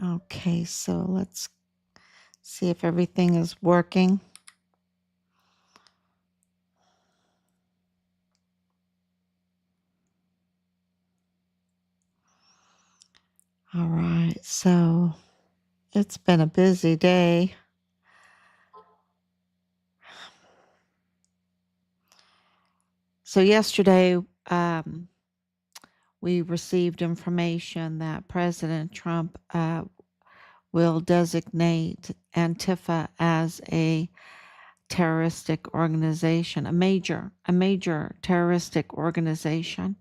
Okay, so let's see if everything is working. All right, so it's been a busy day. So yesterday, we received information that President Trump will designate Antifa as a terroristic organization, a major terroristic organization.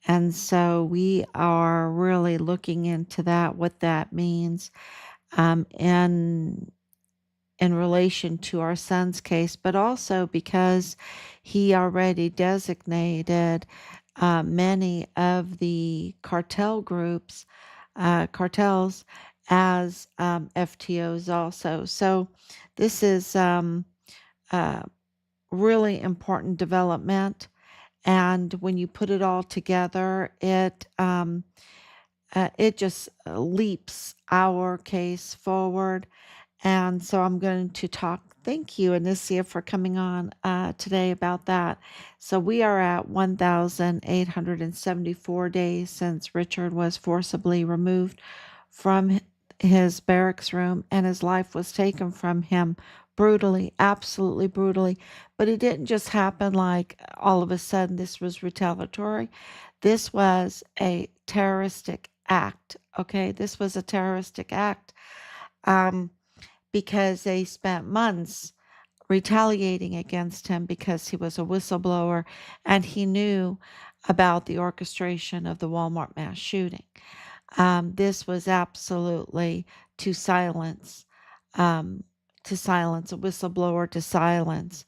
And so we are really looking into that, what that means, in relation to our son's case, but also because he already designated many of the cartels as FTOs also. So this is a really important development. And when you put it all together, it just leaps our case forward. And so I'm going to talk. Thank you, Anicia, for coming on today about that. So we are at 1,874 days since Richard was forcibly removed from his barracks room and his life was taken from him brutally, absolutely brutally. But it didn't just happen like all of a sudden this was retaliatory. This was a terroristic act. Okay, this was a terroristic act. Um, because they spent months retaliating against him because he was a whistleblower and he knew about the orchestration of the Walmart mass shooting. This was absolutely to silence, um, to silence a whistleblower, to silence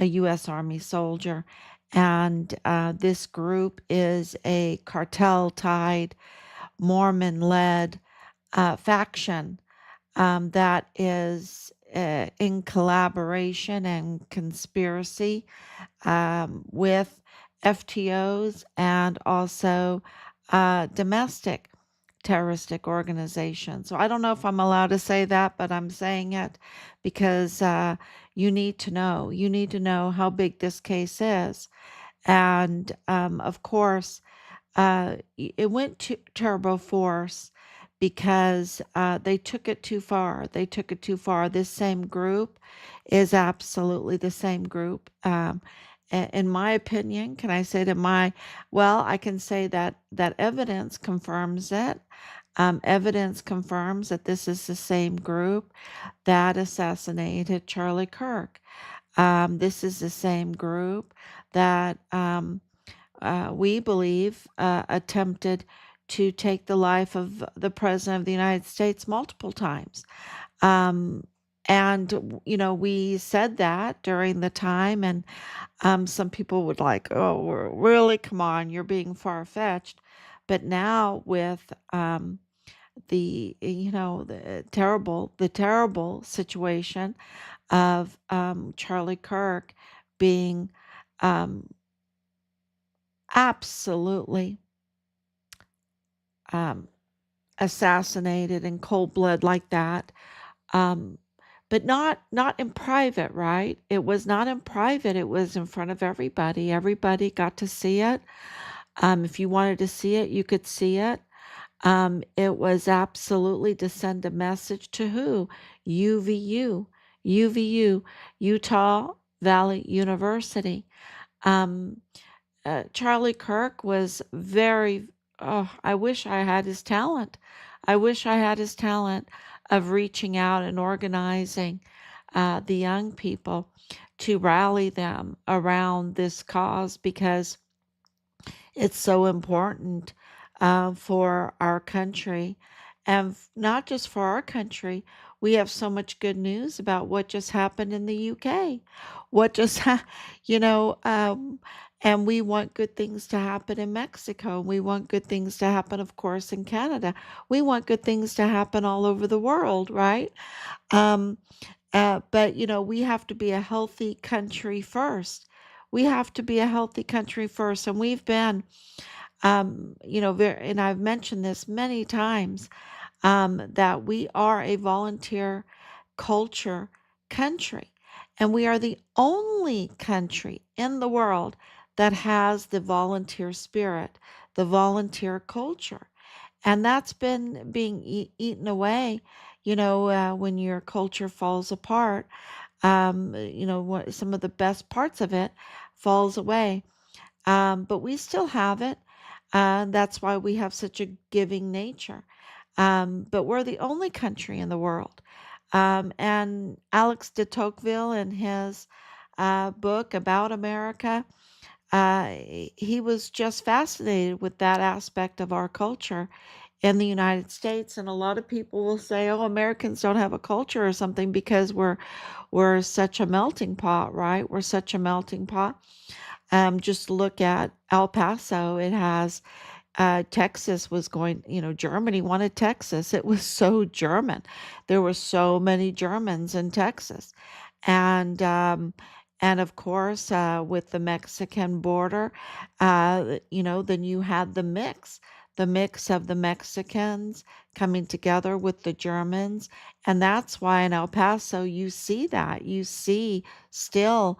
a U.S. Army soldier. And this group is a cartel tied, Mormon led faction that is in collaboration and conspiracy with FTOs and also domestic terroristic organizations. So I don't know if I'm allowed to say that, but I'm saying it because you need to know. You need to know how big this case is. And of course, it went to turbo force because they took it too far. They took it too far. This same group is absolutely the same group. In my opinion, can I say that well, I can say that evidence confirms it. Evidence confirms that this is the same group that assassinated Charlie Kirk. This is the same group that we believe, attempted to take the life of the President of the United States multiple times. Um, and, we said that during the time, and some people would like, oh, really? Come on, you're being far fetched. But now with the terrible situation of Charlie Kirk being um, absolutely um, assassinated in cold blood like that. Um, but not in private, right? It was not in private. It was in front of everybody. Everybody got to see it. If you wanted to see it, you could see it. It was absolutely to send a message to who? UVU, UVU, Utah Valley University. Um, Charlie Kirk was very, oh, I wish I had his talent. I wish I had his talent of reaching out and organizing the young people to rally them around this cause because it's so important for our country. And not just for our country, we have so much good news about what just happened in the UK. What just, you know, and we want good things to happen in Mexico. We want good things to happen, of course, in Canada. We want good things to happen all over the world, right? Um, but, we have to be a healthy country first. We have to be a healthy country first. And we've been and I've mentioned this many times. that we are a volunteer culture country. And we are the only country in the world that has the volunteer spirit, the volunteer culture. And that's been being eaten away, when your culture falls apart. Some of the best parts of it falls away. But we still have it. That's why we have such a giving nature. But we're the only country in the world. And Alex de Tocqueville, in his book about America, uh, he was just fascinated with that aspect of our culture in the United States. And a lot of people will say, "Oh, Americans don't have a culture or something because we're such a melting pot, right? We're such a melting pot." Just look at El Paso. It has Texas was going, Germany wanted Texas. It was so German. There were so many Germans in Texas. And and of course, with the Mexican border, then you had the mix of the Mexicans coming together with the Germans. And that's why in El Paso, you see that. You see still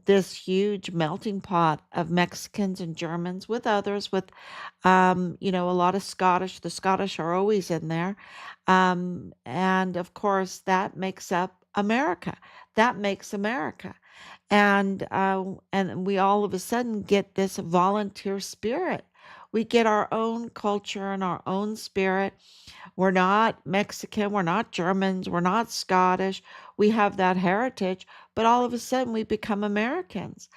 this huge melting pot of Mexicans and Germans with others, with, a lot of Scottish. The Scottish are always in there. And of course, that makes up America. That makes America. And we all of a sudden get this volunteer spirit. We get our own culture and our own spirit. We're not Mexican, we're not Germans, we're not Scottish. We have that heritage, but all of a sudden we become Americans.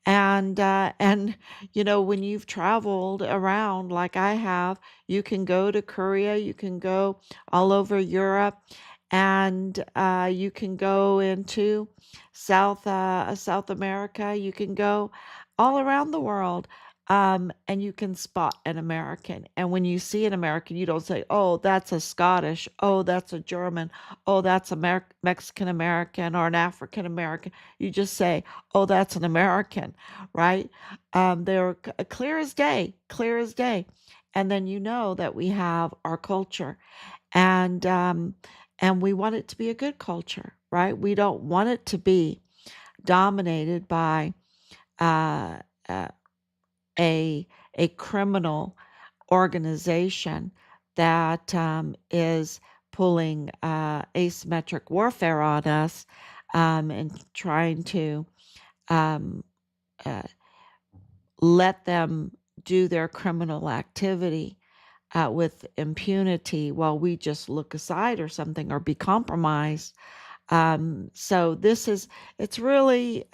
And when you've traveled around like I have, you can go to Korea, you can go all over Europe, and you can go into South America. You can go all around the world, and you can spot an American. And when you see an American, you don't say, "Oh, that's a Scottish. Oh, that's a German. Oh, that's a Mexican American or an African American." You just say, "Oh, that's an American," right? They're clear as day, clear as day. And then you know that we have our culture, and we want it to be a good culture, right? We don't want it to be dominated by uh, uh, a criminal organization that is pulling asymmetric warfare on us, and trying to um, uh, let them do their criminal activity with impunity while we just look aside or something or be compromised. So it's really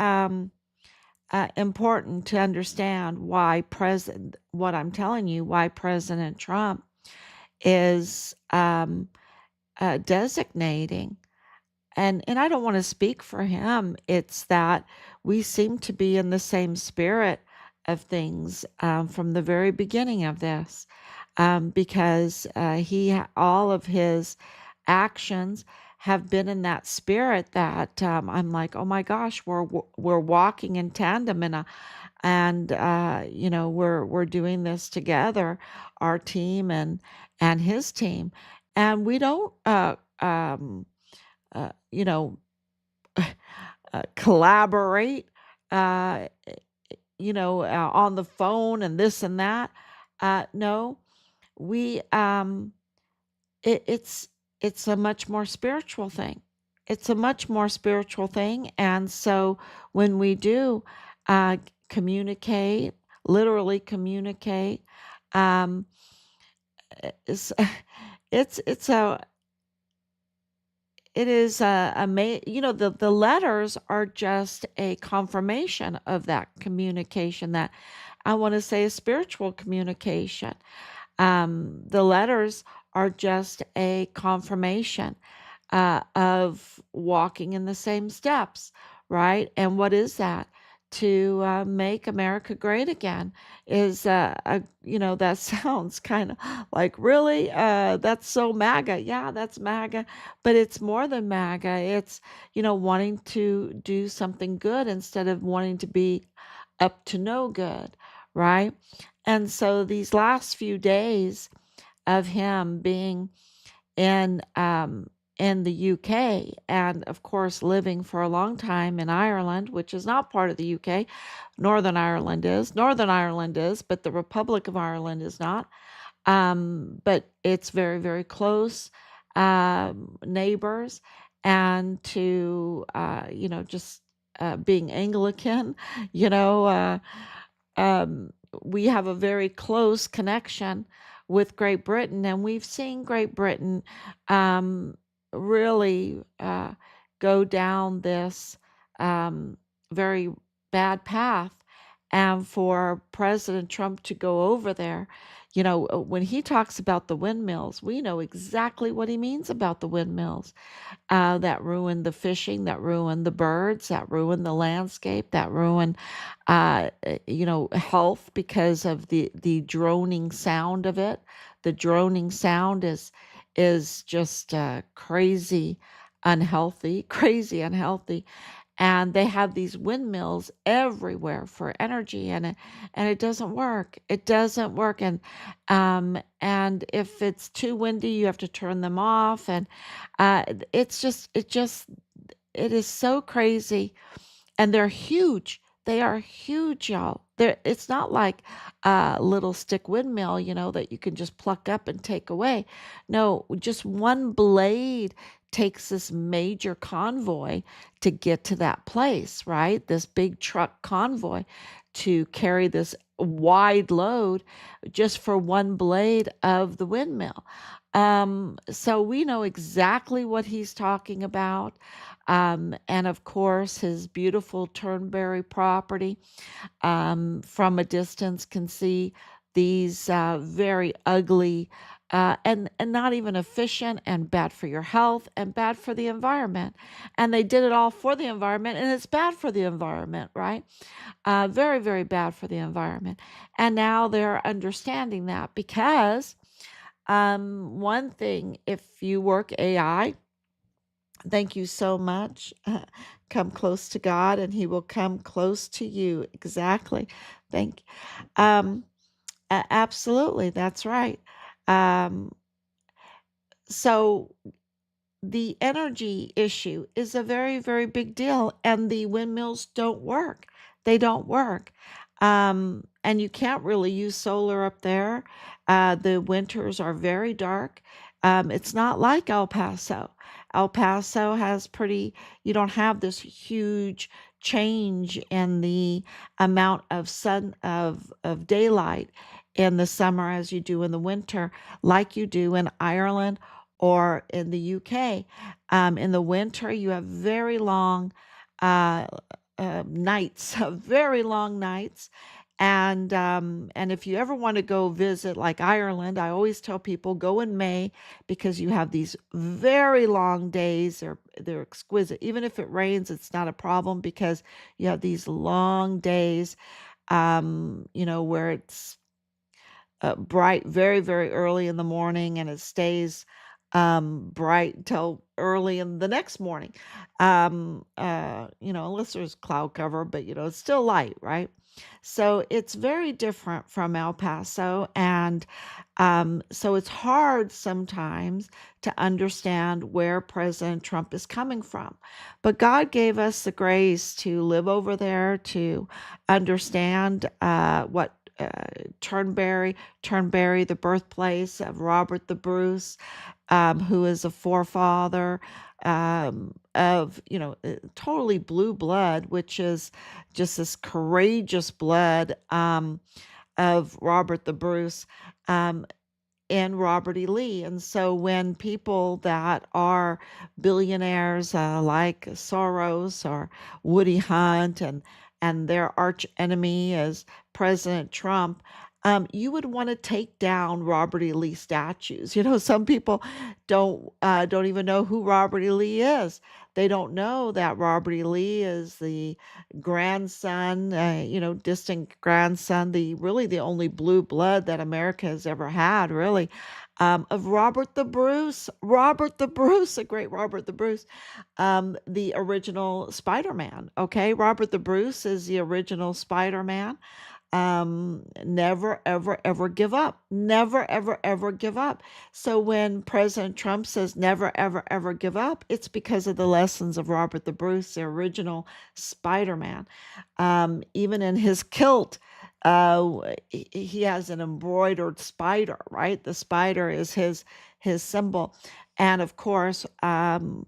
important to understand what I'm telling you, why President Trump is designating. And I don't want to speak for him. It's that we seem to be in the same spirit of things from the very beginning of this, because all of his actions have been in that spirit that I'm like, oh my gosh, we're walking in tandem, and we're doing this together, our team and his team, and we don't uh, you know collaborate, uh, on the phone and this and that. No, we it's a much more spiritual thing. It's a much more spiritual thing, and so when we do communicate, literally communicate, um, it's it's a it is the letters are just a confirmation of that communication, that I want to say a spiritual communication. The letters are just a confirmation of walking in the same steps, right? And what is that? To make America great again is, that sounds kind of like, really? That's so MAGA. Yeah, that's MAGA, but it's more than MAGA. It's, wanting to do something good instead of wanting to be up to no good, right? And so these last few days of him being in in the UK, and of course living for a long time in Ireland, which is not part of the UK. Northern Ireland is. Northern Ireland is, but the Republic of Ireland is not. But it's very, very close neighbors, and to just being Anglican, you know, um, we have a very close connection with Great Britain, and we've seen Great Britain um, really go down this very bad path. And for President Trump to go over there, when he talks about the windmills, we know exactly what he means about the windmills that ruined the fishing, that ruined the birds, that ruined the landscape, that ruined, health because of the droning sound of it. The droning sound is just crazy unhealthy, crazy unhealthy. And they have these windmills everywhere for energy, and it doesn't work. It doesn't work. And if it's too windy, you have to turn them off. And it is so crazy, and they're huge. They are huge, y'all. It's not like a little stick windmill, that you can just pluck up and take away. No, just one blade takes this major convoy to get to that place, right? This big truck convoy to carry this wide load just for one blade of the windmill. So we know exactly what he's talking about. And of course, his beautiful Turnberry property from a distance can see these very ugly and not even efficient, and bad for your health and bad for the environment. And they did it all for the environment, and it's bad for the environment, right? Very, very bad for the environment. And now they're understanding that because one thing, if you work AI, thank you so much. Come close to God, and He will come close to you. Exactly. Thank. Um, Absolutely, that's right. Um, so the energy issue is a very, very big deal, and the windmills don't work. They don't work. And you can't really use solar up there. The winters are very dark. It's not like El Paso. El Paso has you don't have this huge change in the amount of of daylight in the summer as you do in the winter, like you do in Ireland or in the UK. In the winter, you have very long uh, nights, very long nights. And if you ever want to go visit like Ireland, I always tell people go in May because you have these very long days. They're exquisite. Even if it rains, it's not a problem because you have these long days. Where it's bright very, very early in the morning, and it stays bright until early in the next morning. Unless there's cloud cover, but it's still light, right? So it's very different from El Paso. And so it's hard sometimes to understand where President Trump is coming from. But God gave us the grace to live over there, to understand what Turnberry, the birthplace of Robert the Bruce, who is a forefather of, totally blue blood, which is just this courageous blood of Robert the Bruce. Um, and Robert E. Lee. And so when people that are billionaires like Soros or Woody Hunt, and their arch enemy is President Trump, you would want to take down Robert E. Lee statues. Some people don't even know who Robert E. Lee is. They don't know that Robert E. Lee is the grandson, distant grandson, the only blue blood that America has ever had, really, of Robert the Bruce. Robert the Bruce, a great Robert the Bruce, the original Spider-Man. Okay, Robert the Bruce is the original Spider-Man. Never, ever, ever give up. Never, ever, ever give up. So when President Trump says never, ever, ever give up, it's because of the lessons of Robert the Bruce, the original Spider-Man. Even in his kilt, he has an embroidered spider, right? The spider is his symbol. And of course,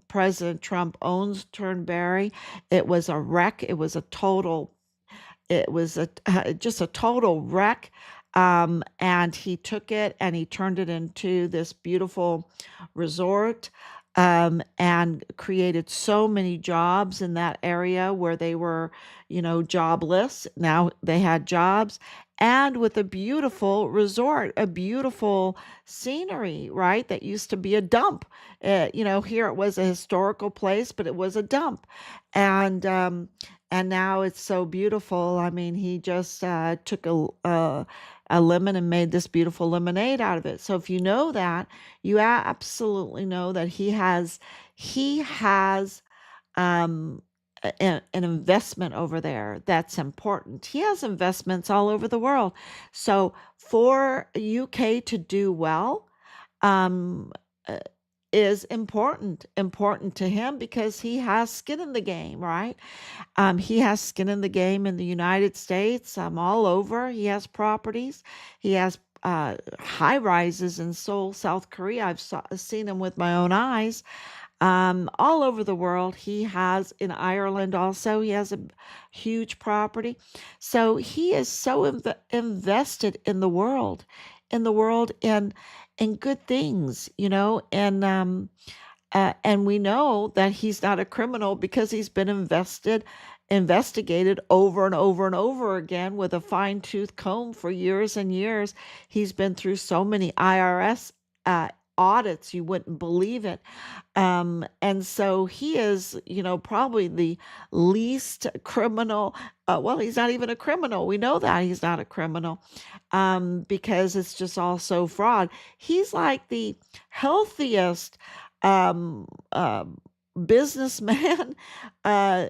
President Trump owns Turnberry. It was a wreck. It was just a total wreck. And he took it and he turned it into this beautiful resort, and created so many jobs in that area where they were, jobless. Now they had jobs, and with a beautiful resort, a beautiful scenery, right? That used to be a dump. Here it was a historical place, but it was a dump. And now it's so beautiful. I mean, he just took a lemon and made this beautiful lemonade out of it. So if you know that, you absolutely know that he has um, an investment over there that's important. He has investments all over the world. So for UK to do well, um, uh, is important to him because he has skin in the game, right? He has skin in the game in the United States, all over. He has properties. He has high rises in Seoul, South Korea. Seen them with my own eyes. All over the world. He has in Ireland also. He has a huge property. So he is so invested in the world in good things, and we know that he's not a criminal because he's been investigated over and over and over again with a fine tooth comb for years and years. He's been through so many IRS audits, you wouldn't believe it. And so he is, probably the least criminal. Well, he's not even a criminal. We know that he's not a criminal, because it's just all so fraud. He's like the healthiest um, uh, businessman, uh,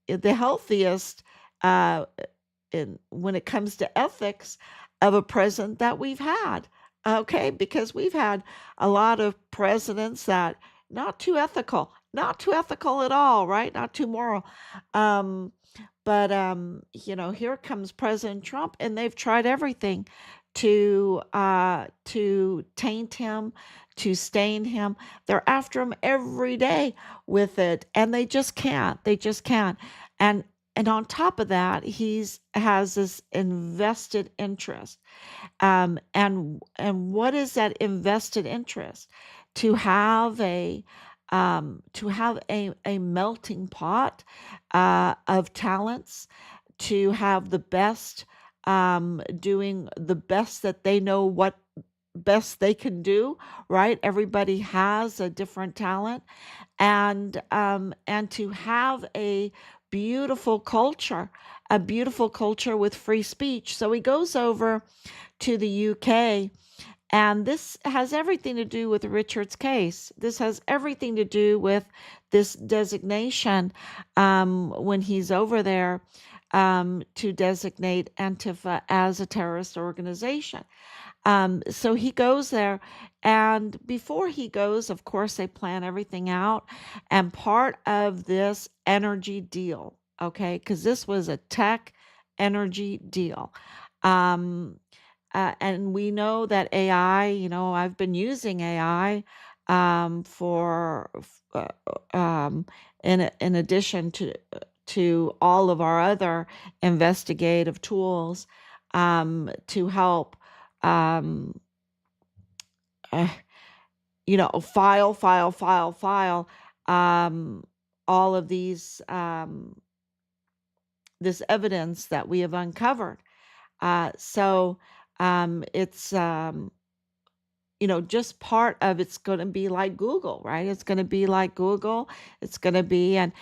the healthiest uh, when it comes to ethics of a president that we've had. Okay, because we've had a lot of presidents that not too ethical at all, right? Not too moral. Um, but here comes President Trump, and they've tried everything to taint him, to stain him. They're after him every day with it, and they just can't. They just can't. And and on top of that, he's has this invested interest. And what is that invested interest? To have a melting pot of talents, to have the best doing the best that they know what best they can do, right? Everybody has a different talent, and to have a beautiful culture with free speech. So he goes over to the UK, and this has everything to do with Richard's case. This has everything to do with this designation, when he's over there, to designate Antifa as a terrorist organization. So he goes there, and before he goes, of course, they plan everything out. And part of this energy deal, okay, because this was a tech energy deal. Um, and we know that AI, I've been using AI for in addition to all of our other investigative tools, to help um, uh, file um, all of this evidence that we have uncovered. So it's just part of it's going to be like Google, right? It's going to be like Google. It's going to be, and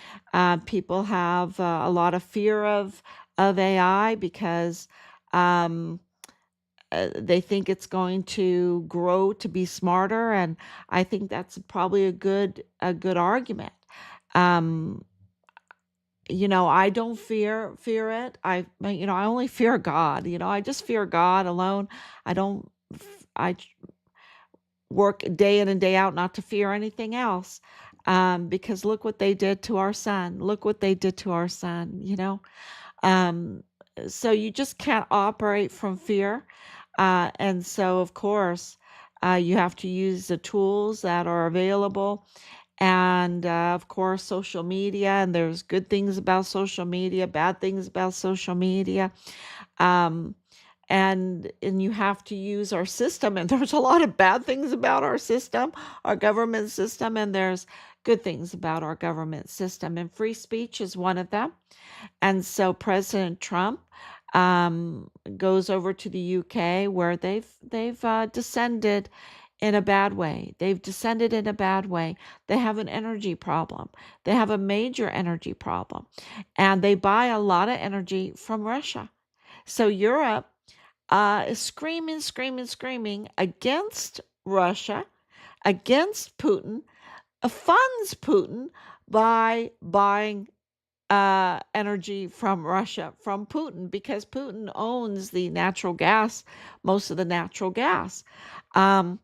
people have a lot of fear of AI because um, they think it's going to grow to be smarter, and I think that's probably a good argument. Um, I don't fear it. I only fear God. I just fear God alone. I don't I work day in and day out not to fear anything else. Because look what they did to our son. Look what they did to our son. Um, so you just can't operate from fear. And so, of course, you have to use the tools that are available. And of course, social media, and there's good things about social media, bad things about social media. Um, and you have to use our system, and there's a lot of bad things about our system, our government system, and there's good things about our government system, and free speech is one of them. And so President Trump goes over to the UK, where they've descended in a bad way. They've descended in a bad way. They have an energy problem. They have a major energy problem, and they buy a lot of energy from Russia. So Europe is screaming, screaming, screaming against Russia, against Putin, funds Putin by buying energy from Russia, from Putin, because Putin owns the natural gas, most of the natural gas. Um,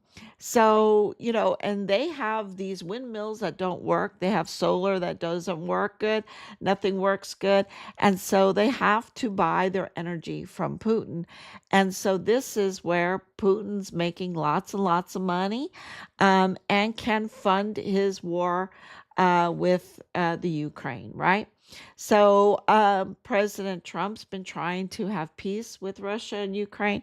and they have these windmills that don't work. They have solar that doesn't work good. Nothing works good. And so they have to buy their energy from Putin. And so this is where Putin's making lots and lots of money, and can fund his war with the Ukraine, right? So President Trump's been trying to have peace with Russia and Ukraine,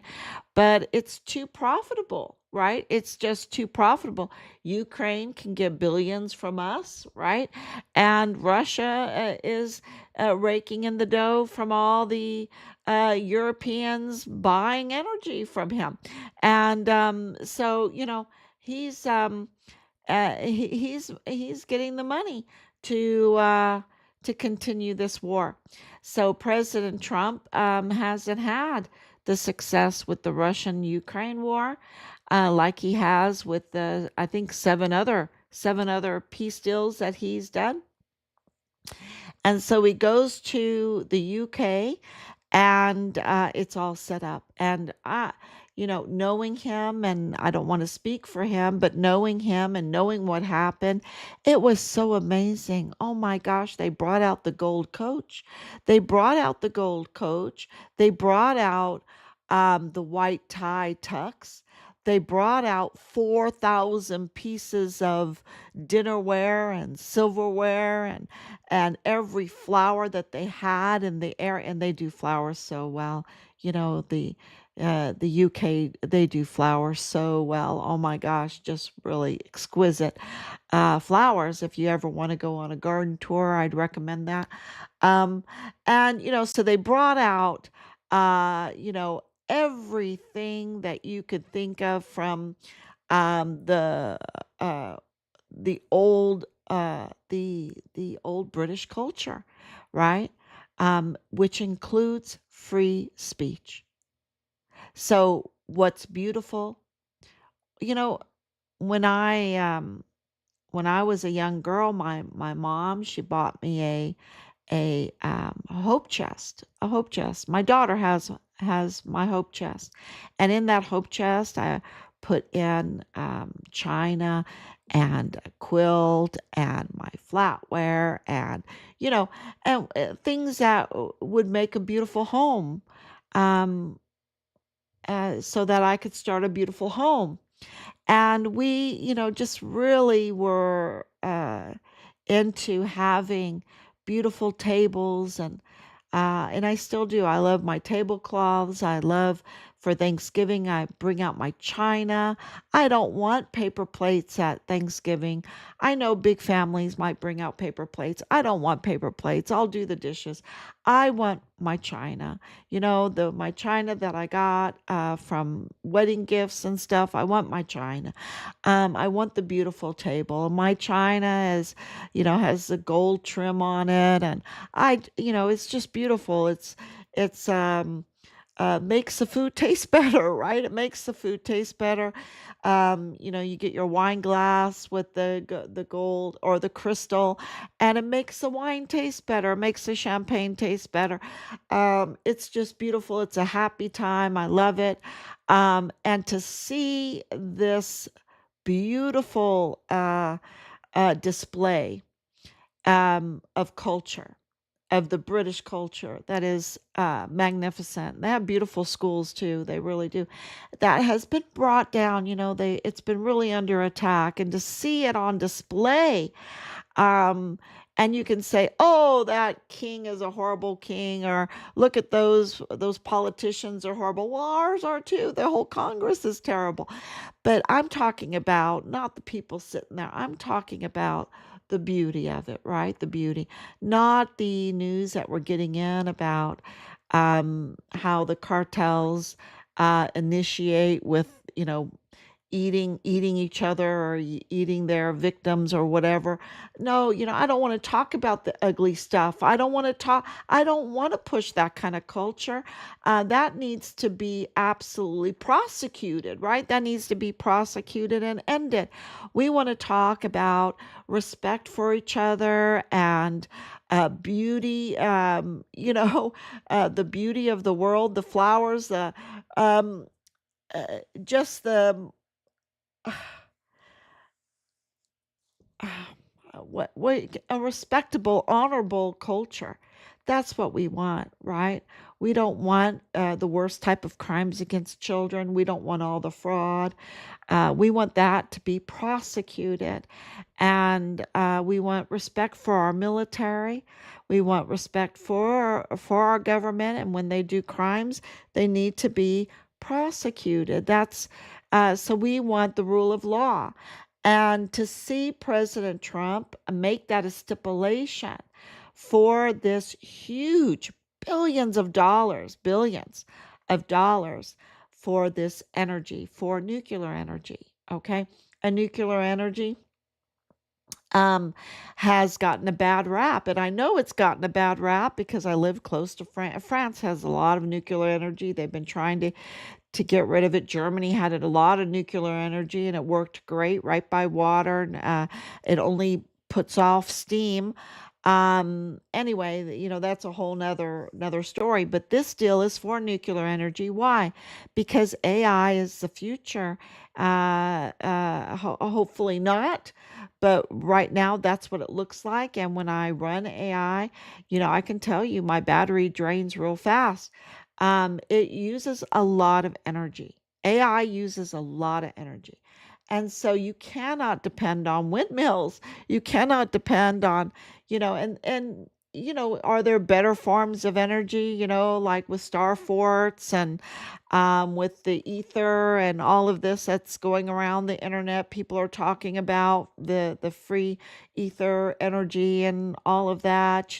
but it's too profitable, right? It's just too profitable. Ukraine can get billions from us, right? And Russia is raking in the dough from all the Europeans buying energy from him. And he's he's getting the money to to continue this war. So President Trump hasn't had the success with the Russian-Ukraine war, like he has with the, I think, seven other peace deals that he's done. And so he goes to the UK, and it's all set up. And knowing him, and I don't want to speak for him, but knowing him and knowing what happened, it was so amazing. Oh my gosh, they brought out the gold coach. They brought out the gold coach. They brought out the white tie tux. They brought out 4,000 pieces of dinnerware and silverware, and every flower that they had in the air. And they do flowers so well. The UK, they do flowers so well. Oh my gosh, just really exquisite flowers. If you ever want to go on a garden tour, I'd recommend that. Um, and so they brought out everything that you could think of from um, the uh, the old the old British culture, right? Which includes free speech. So what's beautiful, you know, when I was a young girl, my mom, she bought me a hope chest, a hope chest. My daughter has my hope chest, and in that hope chest, I put in china and a quilt and my flatware, and you know things that would make a beautiful home, um, so that I could start a beautiful home. And we, just really were into having beautiful tables, and I still do. I love my tablecloths. I love, for Thanksgiving, I bring out my china. I don't want paper plates at Thanksgiving. I know big families might bring out paper plates. I don't want paper plates. I'll do the dishes. I want my china. The my china that I got from wedding gifts and stuff. I want my china. I want the beautiful table. My china has the gold trim on it, and it's just beautiful. It's makes the food taste better, right? It makes the food taste better. You get your wine glass with the gold or the crystal, and it makes the wine taste better. It makes the champagne taste better. It's just beautiful. It's a happy time. I love it. And to see this beautiful display of culture, of the British culture, that is magnificent. They have beautiful schools too. They really do. That has been brought down. It's been really under attack, and to see it on display, um, and you can say, "Oh, that king is a horrible king," or "Look at those politicians are horrible." Well, ours are too. The whole Congress is terrible. But I'm talking about not the people sitting there. I'm talking about the beauty of it, right? The beauty, not the news that we're getting in about how the cartels initiate with, eating each other or eating their victims or whatever. No, I don't want to talk about the ugly stuff. I don't want to push that kind of culture. That needs to be absolutely prosecuted, right? That needs to be prosecuted and ended. We want to talk about respect for each other and beauty, the beauty of the world, the flowers, um, just the what a respectable, honorable culture. That's what we want, right? We don't want the worst type of crimes against children. We don't want all the fraud. We want that to be prosecuted, and we want respect for our military. We want respect for our government, and when they do crimes, they need to be prosecuted. That's so we want the rule of law. And to see President Trump make that a stipulation for this huge billions of dollars for this energy, for nuclear energy, okay? And nuclear energy um, has gotten a bad rap. And I know it's gotten a bad rap because I live close to France. France has a lot of nuclear energy. They've been trying to get rid of it. Germany had a lot of nuclear energy and it worked great right by water. And, it only puts off steam. Anyway, that's a whole another story. But this deal is for nuclear energy. Why? Because AI is the future. Hopefully not, but right now that's what it looks like. And when I run AI, I can tell you my battery drains real fast. It uses a lot of energy. AI uses a lot of energy. And so you cannot depend on windmills. You cannot depend on, are there better forms of energy, like with star forts and with the ether and all of this that's going around the internet? People are talking about the free ether energy and all of that,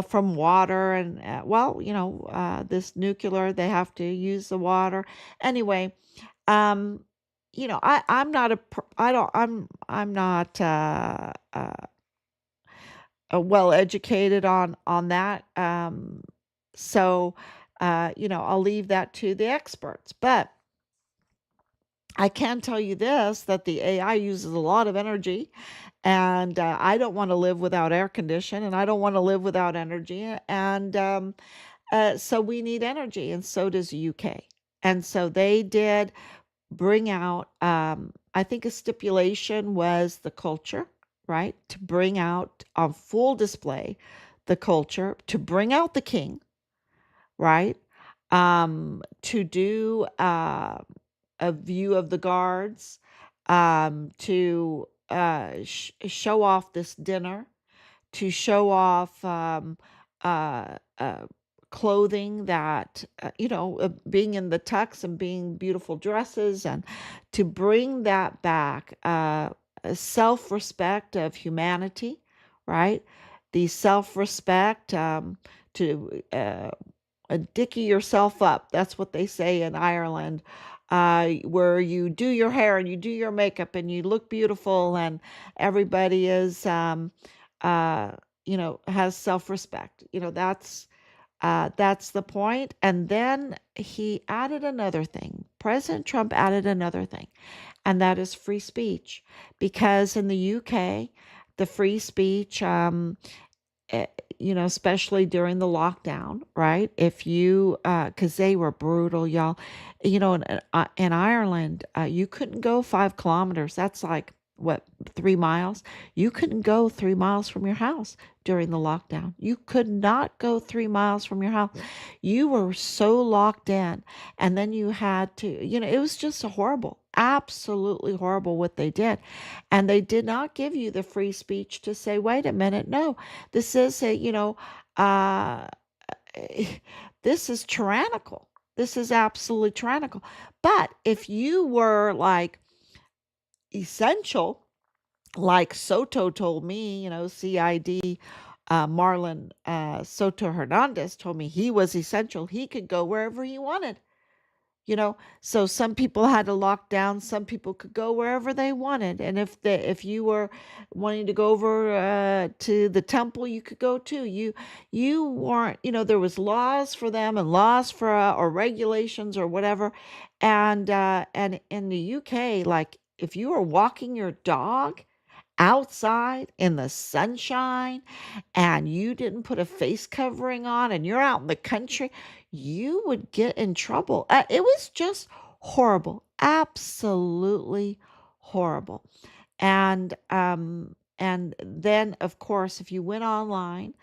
from water and this nuclear, they have to use the water anyway. um I'm not I don't I'm not well educated on that. So I'll leave that to the experts, but I can tell you this, that the AI uses a lot of energy, and I don't want to live without air condition, and I don't want to live without energy. And so we need energy, and so does the UK. And so they did bring out, I think a stipulation was the culture, right? To bring out on full display the culture, to bring out the king, right? To do a view of the guards, to show off this dinner, to show off uh, uh, clothing that, being in the tux and being beautiful dresses, and to bring that back, self respect of humanity, right? The self respect, to dicky yourself up. That's what they say in Ireland, where you do your hair and you do your makeup and you look beautiful, and everybody is, uh, has self respect. That's the point. And then he added another thing. President Trump added another thing, and that is free speech. Because in the UK, the free speech, eh, especially during the lockdown, right? If you, because they were brutal, y'all. In Ireland, you couldn't go 5 kilometers. That's like what, 3 miles? You couldn't go 3 miles from your house during the lockdown. You could not go 3 miles from your house. You were so locked in, and then you had to, it was just a horrible, absolutely horrible what they did, and they did not give you the free speech to say, wait a minute, no, this is uh, this is tyrannical. This is absolutely tyrannical. But if you were like essential, like Soto told me, CID, Marlon Soto Hernandez told me he was essential. He could go wherever he wanted. So some people had to lock down, some people could go wherever they wanted, and if you were wanting to go over to the temple, you could go too. You weren't, there was laws for them and laws for or regulations or whatever. And in the UK, like if you were walking your dog outside in the sunshine and you didn't put a face covering on and you're out in the country, you would get in trouble. It was just horrible, absolutely horrible. And then of course, if you went online,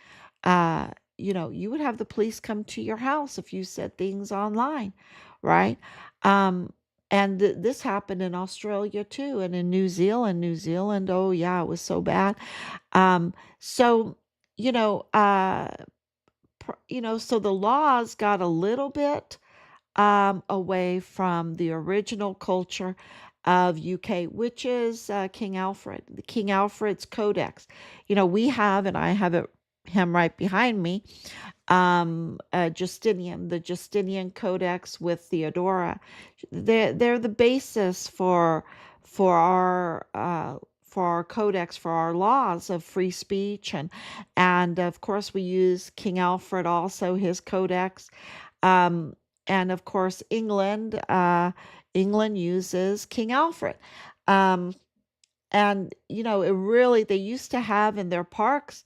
you would have the police come to your house if you said things online, right? Um, and this happened in Australia too, and in New Zealand. New Zealand, oh yeah, it was so bad. So you know, so the laws got a little bit away from the original culture of UK, which is King Alfred, the King Alfred's Codex. We have, and I have him right behind me, Justinian, the Justinian Codex with Theodora. They're the basis for our codex, for our laws of free speech, and of course we use King Alfred also, his codex. um, and of course England uses King Alfred. um, and it really, they used to have in their parks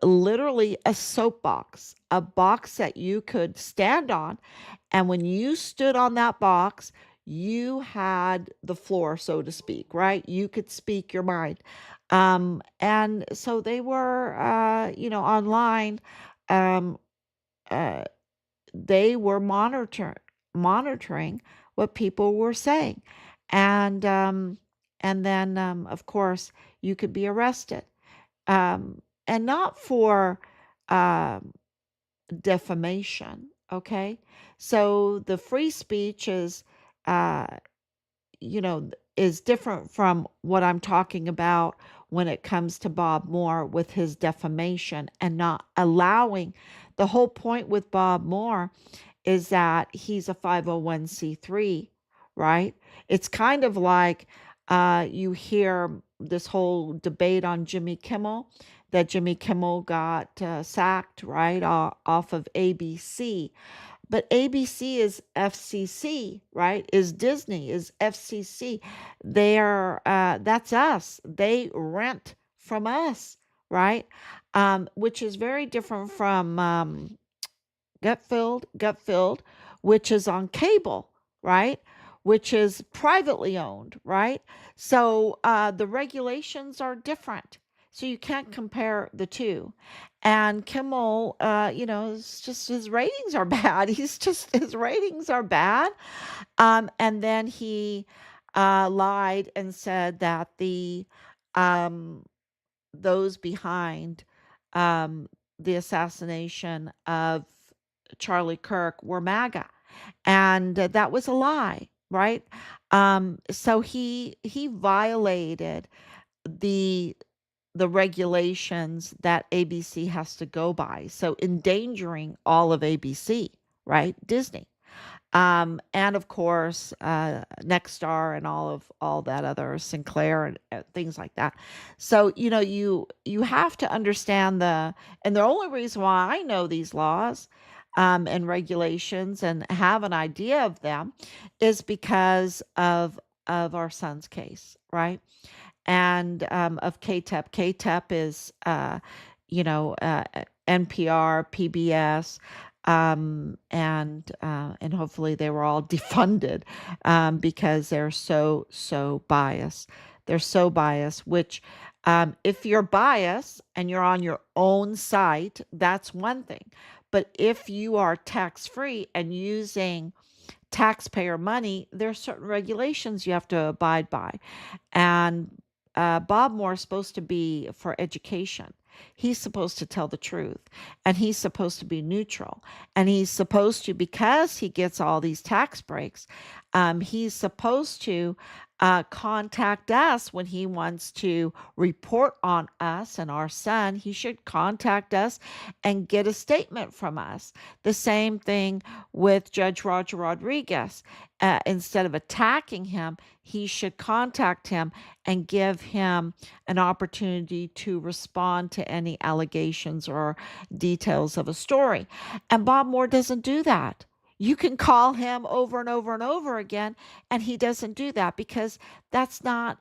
literally a soapbox, a box that you could stand on. And when you stood on that box, you had the floor, so to speak, right? You could speak your mind. And so they were, online. Um, uh, they were monitoring what people were saying. And um, and then of course you could be arrested, and not for um, defamation. Okay, so the free speech uh, is different from what I'm talking about when it comes to Bob Moore with his defamation and not allowing. The whole point with Bob Moore is that he's a 501c3, right? It's kind of like you hear this whole debate on Jimmy Kimmel, that Jimmy Kimmel got sacked, right, off of ABC. But ABC is FCC, right? Is Disney, is FCC. They're that's us. They rent from us, right? Which is very different from Gutfeld, which is on cable, right? Which is privately owned, right? So the regulations are different. So you can't compare the two. And Kimmel, it's just his ratings are bad. His ratings are bad. And then he lied and said that um, those behind um, the assassination of Charlie Kirk were MAGA, and that was a lie, right? So he violated the the regulations that ABC has to go by, so endangering all of ABC, right? Disney. And of course, Nexstar and all that other Sinclair and things like that. So you have to understand and the only reason why I know these laws and regulations and have an idea of them is because of our son's case, right? And of KTEP. KTEP is, NPR, PBS, and hopefully they were all defunded because they're so biased. They're so biased. Which, if you're biased and you're on your own site, that's one thing. But if you are tax free and using taxpayer money, there are certain regulations you have to abide by. And Bob Moore is supposed to be for education. He's supposed to tell the truth, and he's supposed to be neutral. And he's supposed to, because he gets all these tax breaks, he's supposed to contact us when he wants to report on us and our son. He should contact us and get a statement from us. The same thing with Judge Roger Rodriguez. Instead of attacking him, he should contact him and give him an opportunity to respond to any allegations or details of a story. And Bob Moore doesn't do that. You can call him over and over and over again, and he doesn't do that because that's not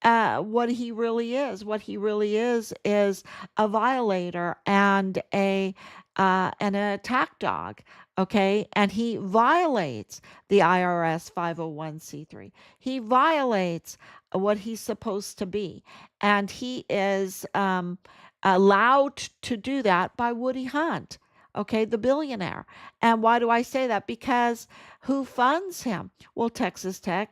what he really is. What he really is a violator and an attack dog. Okay, and he violates the IRS 501c3. He violates what he's supposed to be, and he is allowed to do that by Woody Hunt. Okay, the billionaire. And why do I say that? Because who funds him? Well, Texas Tech,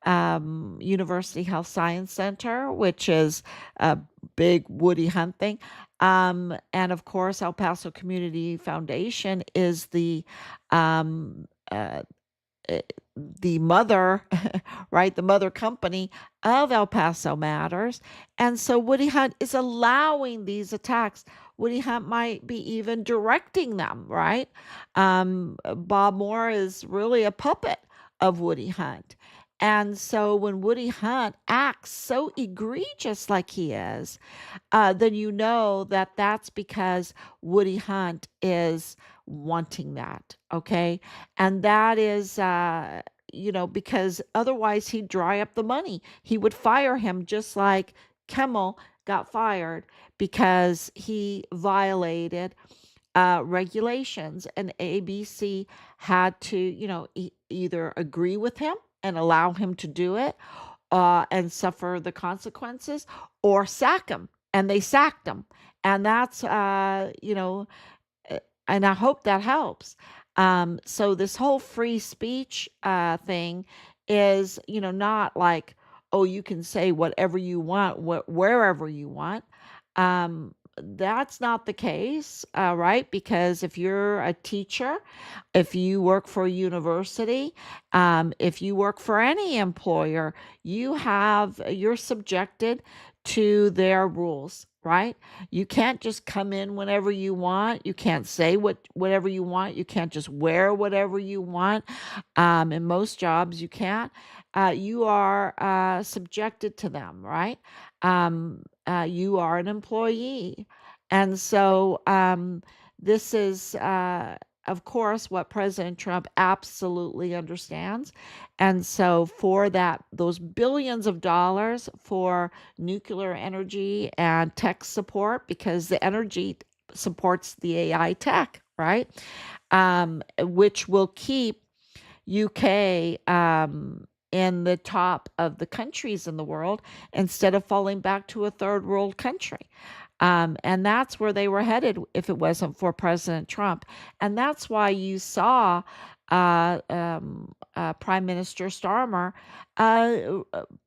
University Health Science Center, which is a big Woody Hunt thing. And of course, El Paso Community Foundation is um, uh, eh, the mother, right? The mother company of El Paso Matters. And so Woody Hunt is allowing these attacks. Woody Hunt might be even directing them, right? Bob Moore is really a puppet of Woody Hunt. And so when Woody Hunt acts so egregious like he is, then you know that that's because Woody Hunt is wanting that. Okay. And that is, because otherwise he'd dry up the money. He would fire him just like Kimmel got fired because he violated regulations, and ABC had to, either agree with him and allow him to do it and suffer the consequences, or sack him. And they sacked him. And that's, and I hope that helps. So this whole free speech thing is, not like, oh, you can say whatever you want, wherever you want. That's not the case, right? Because if you're a teacher, if you work for a university, if you work for any employer, you're subjected to their rules, right? You can't just come in whenever you want. You can't say whatever you want. You can't just wear whatever you want. In most jobs, you can't. You are subjected to them, right? You are an employee. And so this is, of course, what President Trump absolutely understands. And so for that, those billions of dollars for nuclear energy and tech support, because the energy supports the AI tech, right? Which will keep UK in the top of the countries in the world instead of falling back to a third world country. And that's where they were headed if it wasn't for President Trump. And that's why you saw Prime Minister Starmer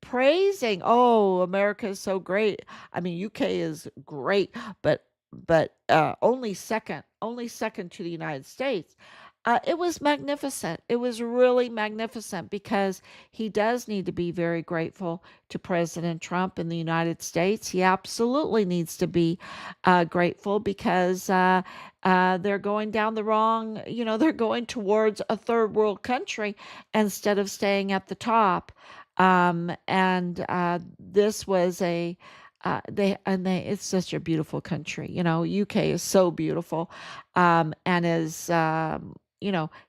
praising, "Oh, America is so great. I mean, UK is great, but only second to the United States." It was magnificent. It was really magnificent because he does need to be very grateful to President Trump in the United States. He absolutely needs to be grateful because they're going down the wrong, they're going towards a third world country instead of staying at the top. And this was they it's such a beautiful country. UK is so beautiful, and is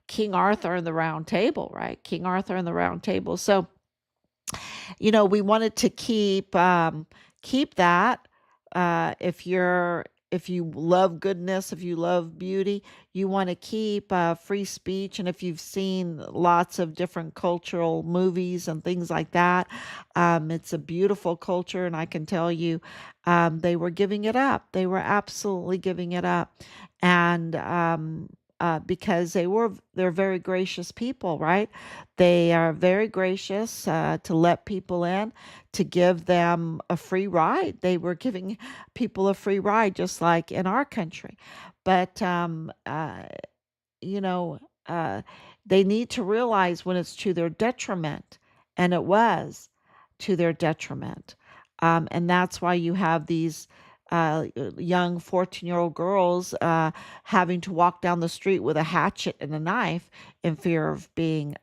King Arthur and the Round Table, right? King Arthur and the Round Table. So we wanted to keep that. If you love goodness, if you love beauty, you want to keep free speech. And if you've seen lots of different cultural movies and things like that, it's a beautiful culture. And I can tell you, they were giving it up. They were absolutely giving it up. And because they're very gracious people, right? They are very gracious to let people in, to give them a free ride. They were giving people a free ride, just like in our country. But you know, uh, they need to realize when it's to their detriment, and it was to their detriment. And that's why you have these young 14-year-old girls having to walk down the street with a hatchet and a knife in fear of being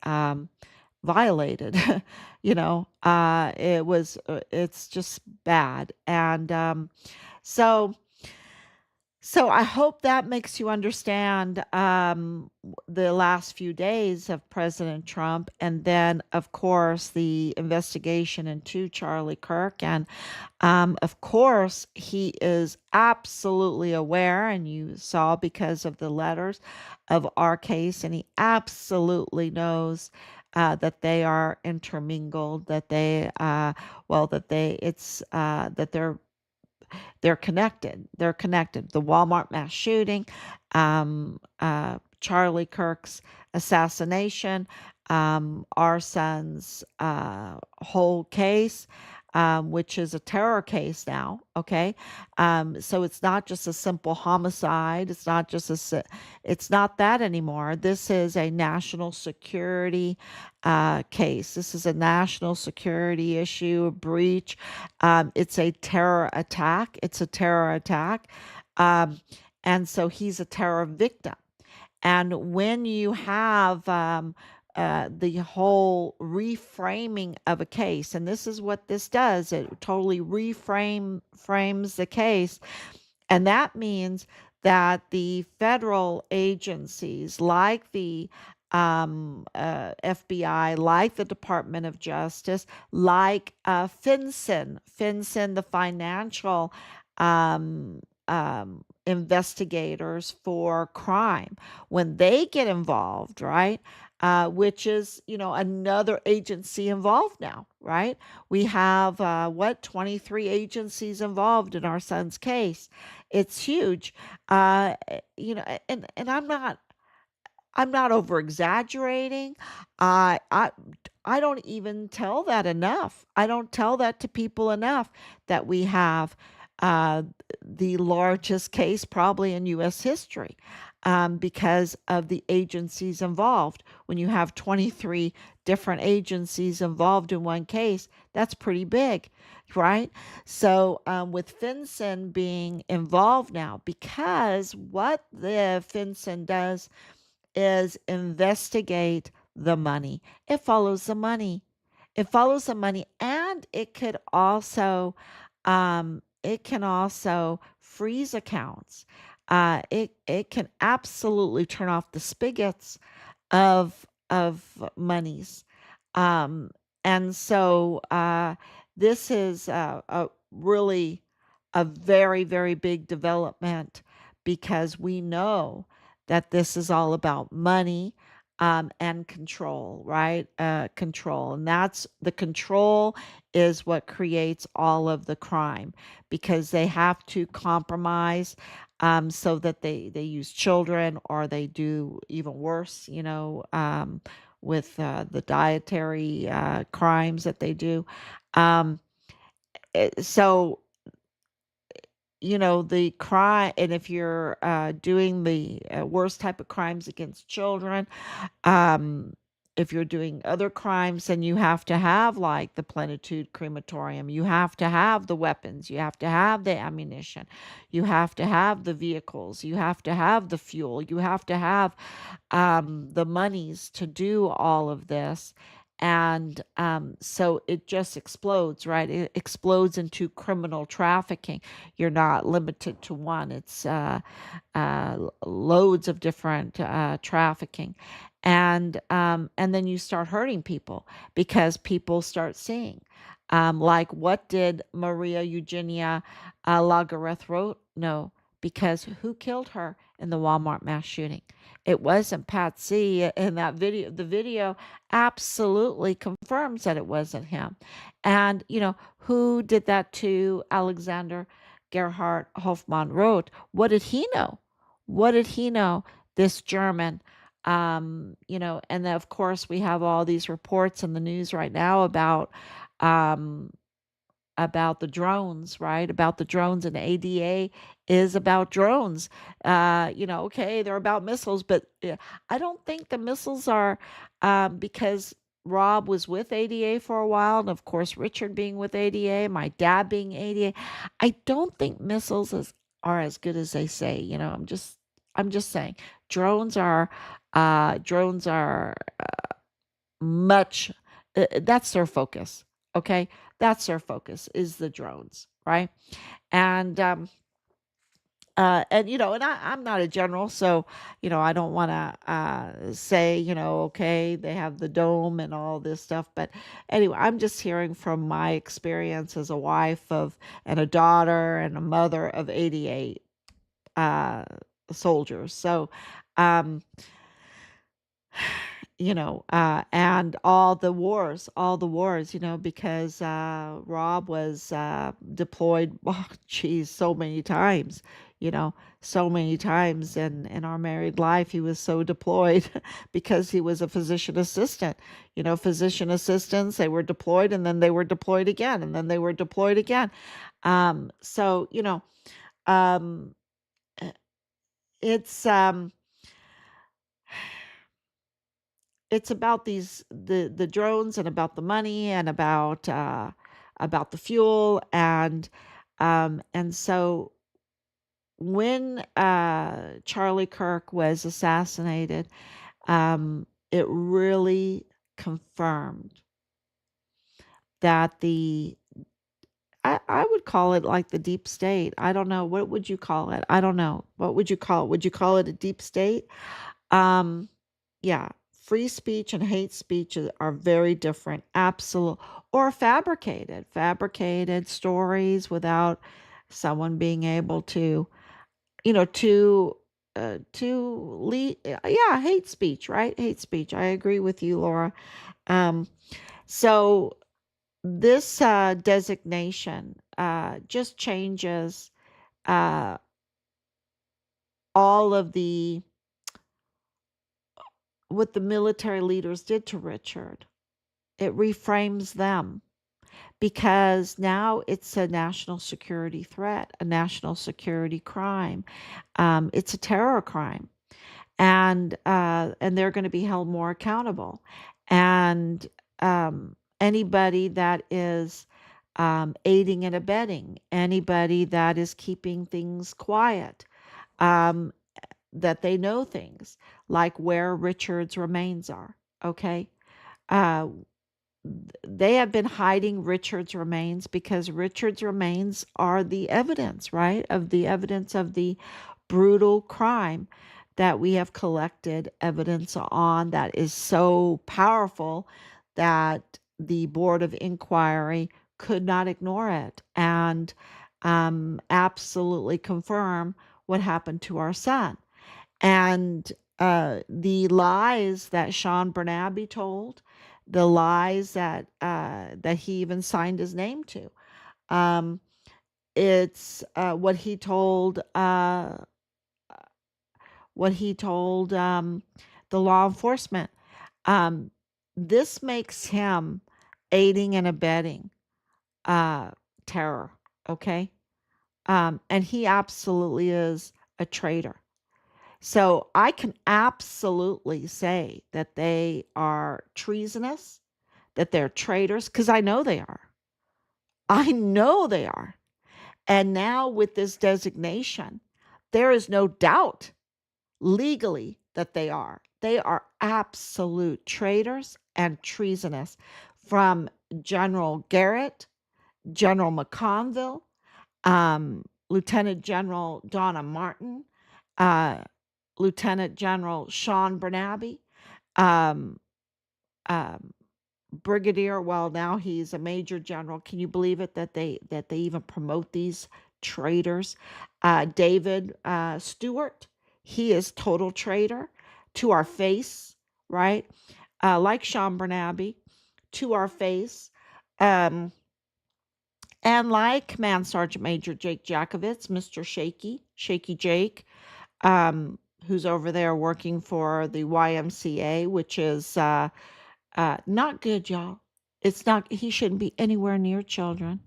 violated. It's just bad. And so so I hope that makes you understand the last few days of President Trump, and then, of course, the investigation into Charlie Kirk. And of course, he is absolutely aware, and you saw because of the letters of our case, and he absolutely knows that they are intermingled, that they're connected. They're connected. The Walmart mass shooting, Charlie Kirk's assassination, our son's whole case, which is a terror case now. Okay, so it's not just a simple homicide. It's not that anymore. This is a national security case. This is a national security issue, a breach. It's a terror attack. It's a terror attack. Um, and so he's a terror victim. And when you have the whole reframing of a case, and this is what this does, it totally frames the case. And that means that the federal agencies, like the FBI, like the Department of Justice, like FinCEN, the financial investigators for crime, when they get involved, right? Which is, another agency involved now, right? We have 23 agencies involved in our son's case. It's huge. And I'm not over exaggerating. I I I don't even tell that enough. I don't tell that to people enough, that we have uh, the largest case probably in U.S. history, because of the agencies involved. When you have 23 different agencies involved in one case, that's pretty big, right? So with FinCEN being involved now, because what the FinCEN does is investigate the money. It follows the money. It follows the money, and it can also freeze accounts. It can absolutely turn off the spigots of monies. Um, and so this is really a very, very big development, because we know that this is all about money, and control, right? Control. And that's the control is what creates all of the crime, because they have to compromise, so that they use children, or they do even worse, with the dietary crimes that they do. Um, so the crime, and if you're doing the worst type of crimes against children, um, if you're doing other crimes, then you have to have, like, the plenitude crematorium. You have to have the weapons. You have to have the ammunition. You have to have the vehicles. You have to have the fuel. You have to have the monies to do all of this. And so it just explodes, right? It explodes into criminal trafficking. You're not limited to one. It's loads of different trafficking, and then you start hurting people because people start seeing. Like, what did Maria Eugenia Lagareth wrote? No, because who killed her in the Walmart mass shooting? It wasn't Patsy in that video. The video absolutely confirms that it wasn't him. And, who did that to Alexander Gerhard Hofmann wrote? What did he know? What did he know? This German, and then of course we have all these reports in the news right now um, about the drones, right? About the drones, and ADA is about drones. Okay, they're about missiles, but I don't think the missiles are, because Rob was with ADA for a while, and of course Richard being with ADA, my dad being ADA. I don't think are as good as they say. I'm just saying drones are much, that's their focus. Okay, that's their focus, is the drones, right? And I'm not a general, so I don't want to say, okay, they have the dome and all this stuff, but anyway, I'm just hearing from my experience as a wife of, and a daughter and a mother of 88 uh soldiers. So um and all the wars, because Rob was deployed, oh, geez, so many times, you know, so many times in our married life. He was so deployed because he was a physician assistant. Physician assistants, they were deployed and then they were deployed again and then they were deployed again. So, um, it's, um, it's about the drones, and about the money, and about the fuel, and so when Charlie Kirk was assassinated, it really confirmed that I would call it like the deep state. I don't know. What would you call it? I don't know. What would you call it? Would you call it a deep state? Um, yeah, free speech and hate speech are very different. Absolute, or fabricated stories without someone being able to, to lead. Yeah, hate speech, right? Hate speech. I agree with you, Laura. Um, so this designation just changes uh, all of the what the military leaders did to Richard. It reframes them because now it's a national security threat, a national security crime. It's a terror crime, and they're going to be held more accountable. And anybody that is aiding and abetting, anybody that is keeping things quiet, um, that they know things like where Richard's remains are. Okay. Uh, they have been hiding Richard's remains because Richard's remains are the evidence, right? Of the evidence of the brutal crime that we have collected evidence on, that is so powerful that the Board of Inquiry could not ignore it and absolutely confirm what happened to our son. And the lies that Sean Bernabe told, the lies that he even signed his name to. Um, it's what he told the law enforcement. Um, this makes him aiding and abetting uh, terror. Okay, and he absolutely is a traitor. So I can absolutely say that they are treasonous, that they're traitors, because I know they are. I know they are. And now with this designation, there is no doubt legally that they are. They are absolute traitors and treasonous, from General Garrett, General McConville, Lieutenant General Donna Martin, uh, Lieutenant General Sean Bernabe, um, um, Brigadier. Well, now he's a Major General. Can you believe it that they even promote these traitors? David Stewart, he is total traitor to our face, right? Like Sean Bernabe, to our face. Um, and like Command Sergeant Major Jake Jakovitz, Mr. Shaky Jake, who's over there working for the YMCA, which is not good, y'all. It's not, he shouldn't be anywhere near children,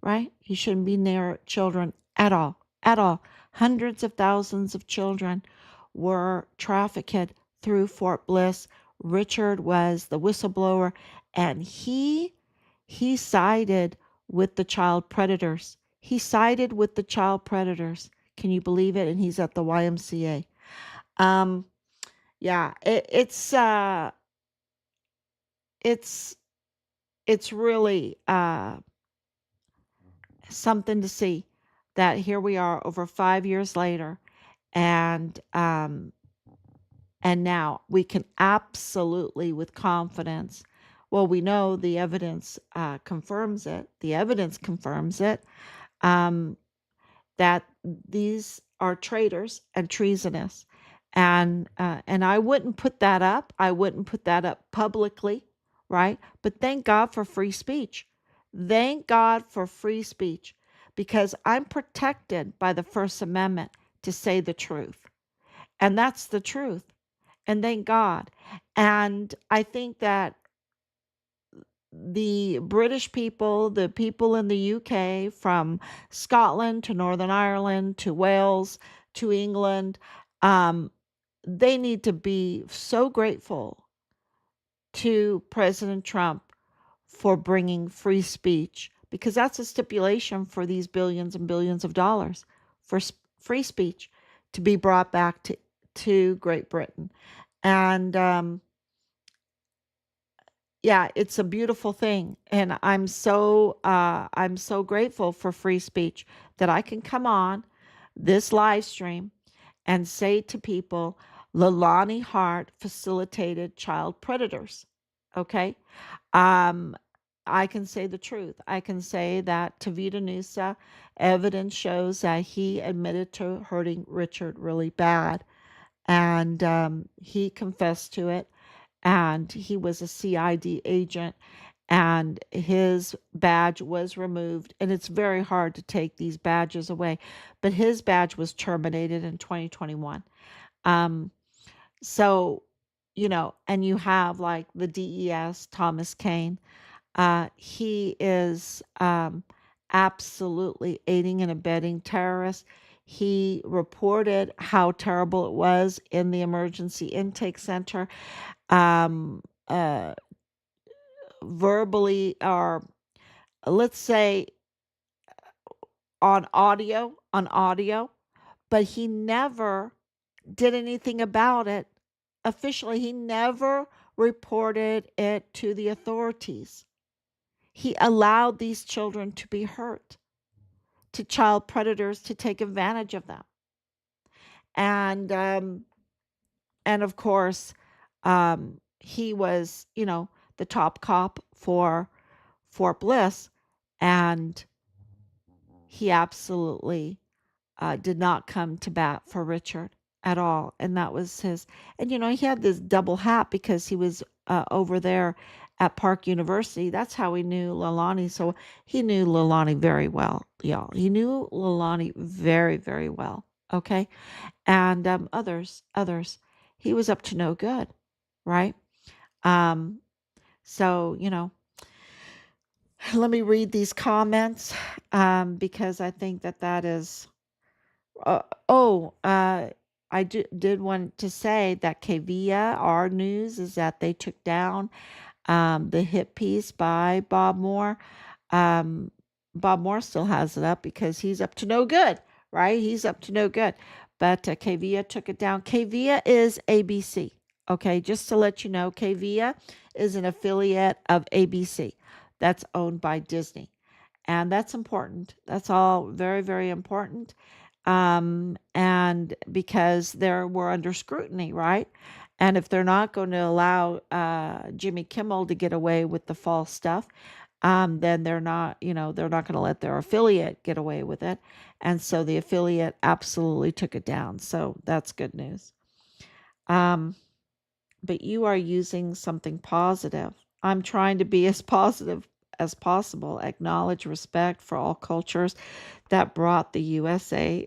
right? He shouldn't be near children at all, at all. Hundreds of thousands of children were trafficked through Fort Bliss. Richard was the whistleblower, and he sided with the child predators. He sided with the child predators. Can you believe it? And he's at the YMCA. Um, yeah, it's it's really something to see that here we are over 5 years later, and now we can absolutely, with confidence, well, we know the evidence confirms it. The evidence confirms it. Um, that these are traitors and treasonous, and I wouldn't put that up. I wouldn't put that up publicly, right? But thank God for free speech. Thank God for free speech, because I'm protected by the First Amendment to say the truth, and that's the truth. And thank God. And I think that the British people, the people in the UK, from Scotland to Northern Ireland to Wales to England, um, they need to be so grateful to President Trump for bringing free speech, because that's a stipulation for these billions and billions of dollars for free speech to be brought back to Great Britain. And yeah, it's a beautiful thing, and I'm so grateful for free speech that I can come on this live stream and say to people, Lalani Hart facilitated child predators. Okay. um I can say the truth. I can say that Tavita Nusa, evidence shows that he admitted to hurting Richard really bad, and he confessed to it, and he was a CID agent, and his badge was removed, and it's very hard to take these badges away, but his badge was terminated in 2021. um so, and you have like the DES, Thomas Kane. He is absolutely aiding and abetting terrorists. He reported how terrible it was in the emergency intake center, um, uh, verbally, or let's say on audio, but he never did anything about it officially. He never reported it to the authorities. He allowed these children to be hurt, to child predators to take advantage of them. And of course, he was, the top cop for Fort Bliss, and he absolutely did not come to bat for Richard at all. And that was his, and he had this double hat because he was over there at Park University. That's how he knew Lalani. So he knew Lalani very well, y'all. He knew Lalani very, very well. Okay. And others. He was up to no good, right? Um, so, let me read these comments, because I think that is uh, oh, did want to say that Kavia, our news is that they took down the hit piece by Bob Moore. Um, Bob Moore still has it up because he's up to no good, right? He's up to no good. But Kavia took it down. Kavia is ABC. Okay, just to let you know, KVIA is an affiliate of ABC that's owned by Disney. And that's important. That's all very, very important. And because we're under scrutiny, right? And if they're not going to allow Jimmy Kimmel to get away with the false stuff, then they're not going to let their affiliate get away with it. And so the affiliate absolutely took it down. So that's good news. Um, but you are using something positive. I'm trying to be as positive as possible, acknowledge respect for all cultures that brought the USA,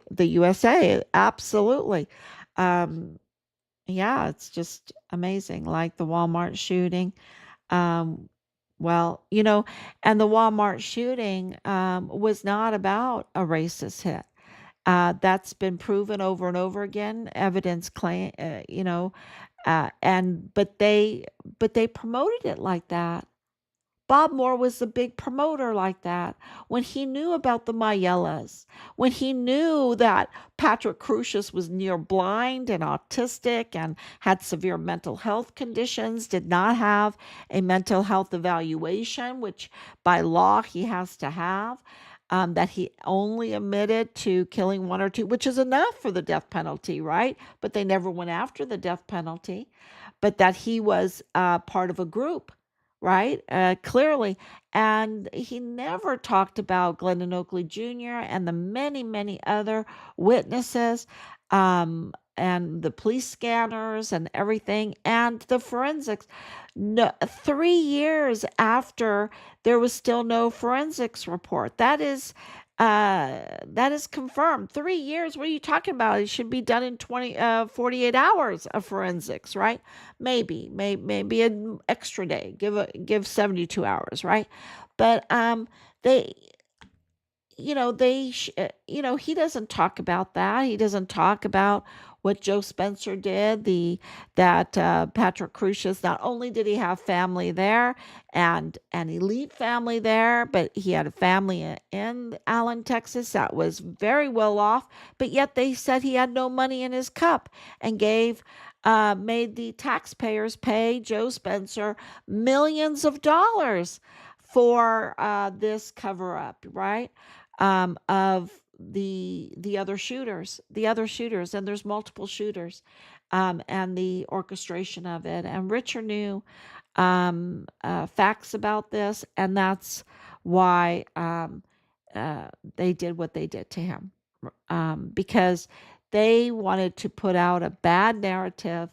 absolutely. Um, yeah, it's just amazing. Like the Walmart shooting. Um, well, and the Walmart shooting was not about a racist hit. That's been proven over and over again. Evidence claim, and but they promoted it like that. Bob Moore was a big promoter like that. When he knew about the Mayellas, when he knew that Patrick Crucius was near blind and autistic and had severe mental health conditions, did not have a mental health evaluation, which by law he has to have, that he only admitted to killing one or two, which is enough for the death penalty, right? But they never went after the death penalty, but that he was part of a group, right? Clearly. And he never talked about Glendon Oakley Jr. and the many, many other witnesses, and the police scanners and everything and the forensics. No, 3 years after, there was still no forensics report. That is confirmed. 3 years. What are you talking about? It should be done in 48 hours of forensics, right? Maybe an extra day. Give 72 hours, right? But they he doesn't talk about that. He doesn't talk about what Joe Spencer did. The that Patrick Crucius, not only did he have family there and an elite family there, but he had a family in Allen, Texas that was very well off. But yet they said he had no money in his cup and made the taxpayers pay Joe Spencer millions of dollars for this cover up, right? Of the other shooters, and there's multiple shooters, and the orchestration of it. And Richard knew facts about this, and that's why they did what they did to him, because they wanted to put out a bad narrative,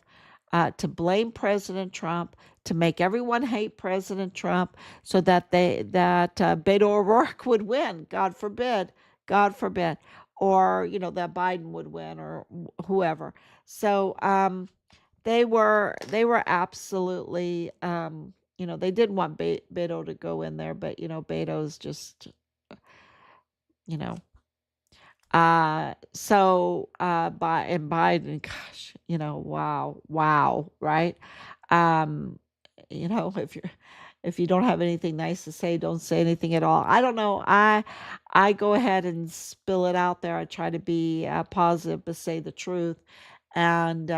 to blame President Trump, to make everyone hate President Trump, so that Beto O'Rourke would win. God forbid, or that Biden would win, or whoever. So they were absolutely, they didn't want Beto to go in there, but Beto's just, you know Biden, gosh, wow, wow, right? Um, if you don't have anything nice to say, don't say anything at all. I don't know. I go ahead and spill it out there. I try to be positive, but say the truth. And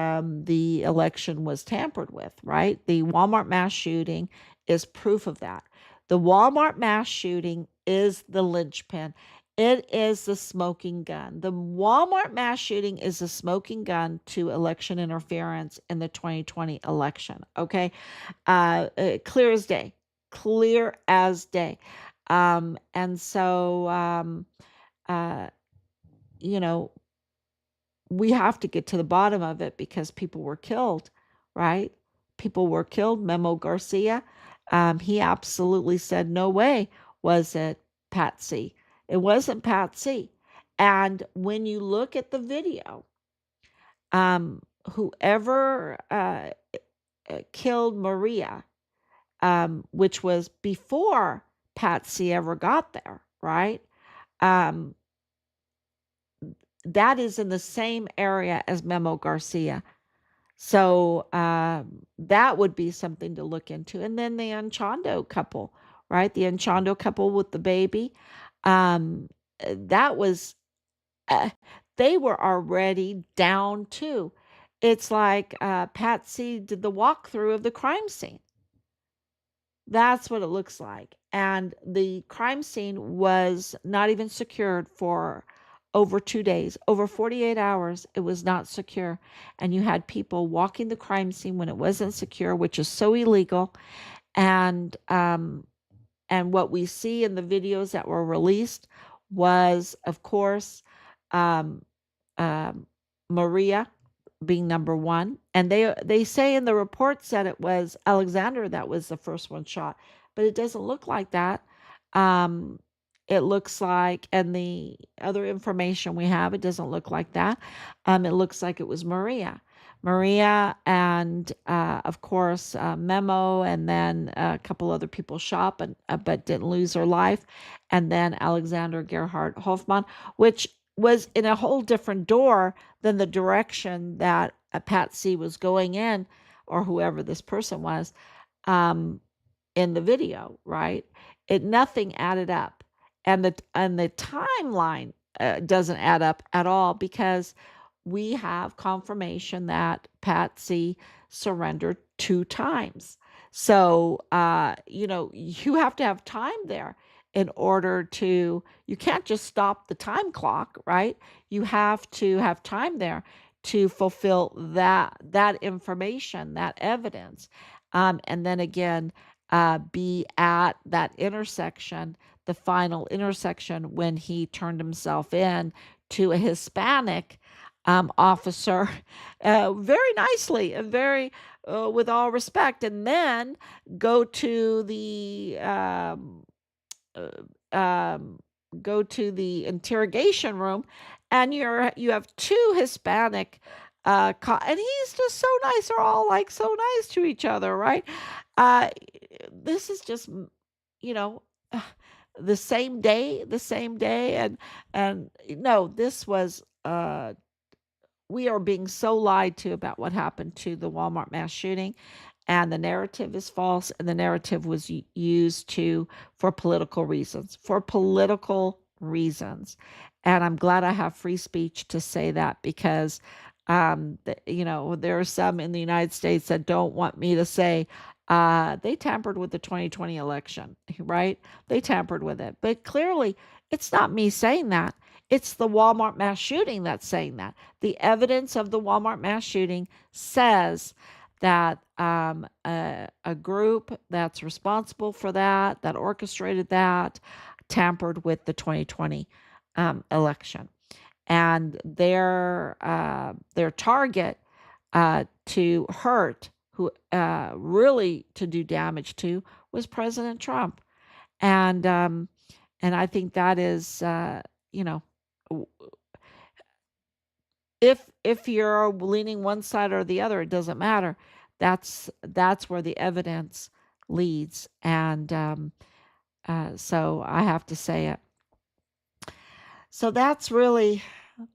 the election was tampered with, right? The Walmart mass shooting is proof of that. The Walmart mass shooting is the linchpin. It is the smoking gun. The Walmart mass shooting is the smoking gun to election interference in the 2020 election. Okay. Clear as day. Clear as day. And so, uh, you know, we have to get to the bottom of it because people were killed, right? People were killed. Memo Garcia, he absolutely said, no way was it Patsy. It wasn't Patsy. And when you look at the video, um, whoever killed Maria, which was before Patsy ever got there, right? Um, that is in the same area as Memo Garcia. So that would be something to look into. And then the Anchondo couple, right? The Anchondo couple with the baby. That was, uh, they were already down too. It's like Patsy did the walkthrough of the crime scene. That's what it looks like. And the crime scene was not even secured for over 2 days. Over 48 hours, it was not secure. And you had people walking the crime scene when it wasn't secure, which is so illegal. And what we see in the videos that were released was, of course, um, um, Maria being number one, and they say in the reports that it was Alexander that was the first one shot, but it doesn't look like that. Um, it looks like, and the other information we have, it doesn't look like that. It looks like it was Maria. Maria and of course Memo, and then a couple other people shot, but didn't lose their life, and then Alexander Gerhard Hofmann, which was in a whole different door than the direction that Patsy was going in, or whoever this person was, um, in the video, right? It nothing added up, and the timeline doesn't add up at all, because we have confirmation that Patsy surrendered 2 times. So you have to have time there in order to. You can't just stop the time clock, right? You have to have time there to fulfill that information, that evidence, and then again be at that intersection, the final intersection, when he turned himself in to a Hispanic officer, very nicely and very with all respect, and then go to the uh, um, interrogation room, and you have two Hispanic and he's just so nice. They're all like so nice to each other, right? Uh, this is just, you know, the same day, and no, this was we are being so lied to about what happened to the Walmart mass shooting, and the narrative is false, and the narrative was used to for political reasons. And I'm glad I have free speech to say that, because there are some in the United States that don't want me to say they tampered with the 2020 election, right? They tampered with it, but clearly it's not me saying that. It's the Walmart mass shooting that's saying that. The evidence of the Walmart mass shooting says that a group that's responsible for that orchestrated that, tampered with the 2020 election, and their target to hurt, who really to do damage to, was President Trump, and I think that is you know if you're leaning one side or the other, it doesn't matter. That's where the evidence leads, and so I have to say it. So that's really,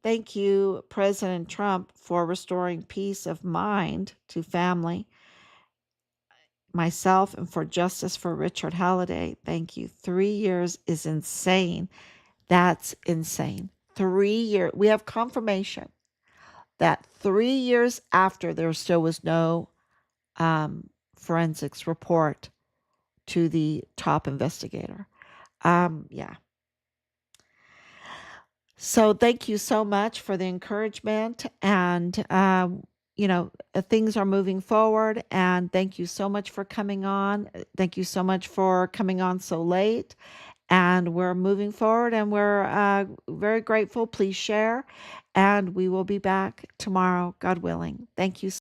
thank you, President Trump, for restoring peace of mind to family, myself, and for justice for Richard Halliday. Thank you. 3 years is insane. That's insane. 3 years. We have confirmation that 3 years after, there still was no forensics report to the top investigator. Yeah. So thank you so much for the encouragement, and things are moving forward, and thank you so much for coming on. Thank you so much for coming on so late, and we're moving forward, and we're very grateful. Please share, and we will be back tomorrow, God willing. Thank you.